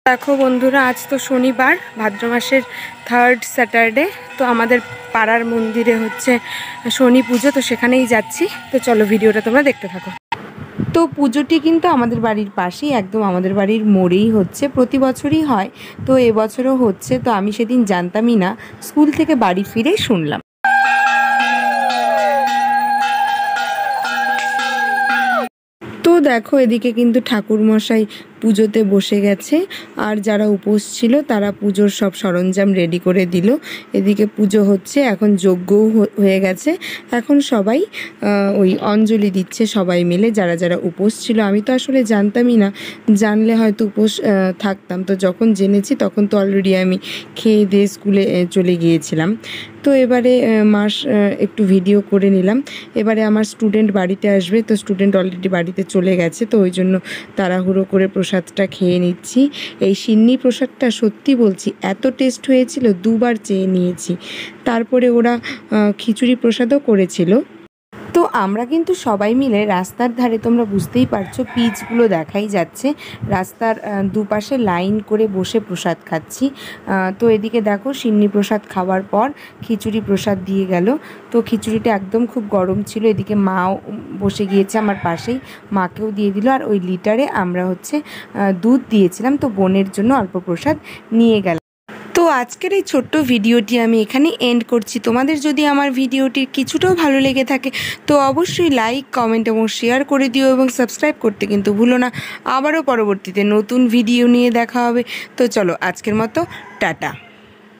দেখো বন্ধুরা, আজ তো শনিবার, ভাদ্র মাসের 3rd স্যাটারডে। তো আমাদের পাড়ার মন্দিরে হচ্ছে শনি পুজো, তো সেখানেই যাচ্ছি। তো চলো ভিডিওটা তোমরা দেখতে থাকো। তো পুজোটি কিন্তু আমাদের বাড়ির পাশেই, একদম আমাদের বাড়ির মোড়েই হচ্ছে, প্রতি বছরই হয়। তো এবছরও হচ্ছে। তো আমি সেদিন জানতামই না, স্কুল থেকে বাড়ি ফিরে শুনলাম। তো দেখো, এদিকে কিন্তু ঠাকুরমশাই পুজোতে বসে গেছে, আর যারা উপোস ছিল তারা পুজোর সব সরঞ্জাম রেডি করে দিল। এদিকে পুজো হচ্ছে, এখন যজ্ঞও হয়ে গেছে। এখন সবাই ওই অঞ্জলি দিচ্ছে সবাই মিলে, যারা যারা উপোস ছিল। আমি তো আসলে জানতামই না, জানলে হয়তো উপোস থাকতাম। তো যখন জেনেছি তখন তো অলরেডি আমি খেয়ে দিয়ে স্কুলে চলে গিয়েছিলাম। তো এবারে একটু ভিডিও করে নিলাম। এবারে আমার স্টুডেন্ট বাড়িতে আসবে, তো স্টুডেন্ট অলরেডি বাড়িতে চলে গেছে। তো ওই জন্য তাড়াহুড়ো করে প্রসাদটা খেয়ে নিচ্ছি। এই সিন্নি প্রসাদটা সত্যি বলছি এত টেস্ট হয়েছিল, 2বার চেয়ে নিয়েছি। তারপরে ওরা খিচুড়ি প্রসাদও করেছিল। তো আমরা কিন্তু সবাই মিলে রাস্তার ধারে, তোমরা বুঝতেই পারছো, পিচগুলো দেখাই যাচ্ছে, রাস্তার দুপাশে লাইন করে বসে প্রসাদ খাচ্ছি। তো এদিকে দেখো, সিন্নি প্রসাদ খাওয়ার পর খিচুড়ি প্রসাদ দিয়ে গেল। তো খিচুড়িটা একদম খুব গরম ছিল। এদিকে মাও বসে গিয়েছে আমার পাশেই, মাকেও দিয়ে দিল। আর ওই লিটারে আমরা হচ্ছে দুধ দিয়েছিলাম, তো বোনের জন্য অল্প প্রসাদ নিয়ে গেলাম। তো আজকের এই ছোট্ট ভিডিওটি আমি এখানে এন্ড করছি। তোমাদের যদি আমার ভিডিওটির কিছুটাও ভালো লেগে থাকে তো অবশ্যই লাইক, কমেন্ট এবং শেয়ার করে দিও, এবং সাবস্ক্রাইব করতে কিন্তু ভুলো না। আবারও পরবর্তীতে নতুন ভিডিও নিয়ে দেখা হবে। তো চলো, আজকের মতো টাটা।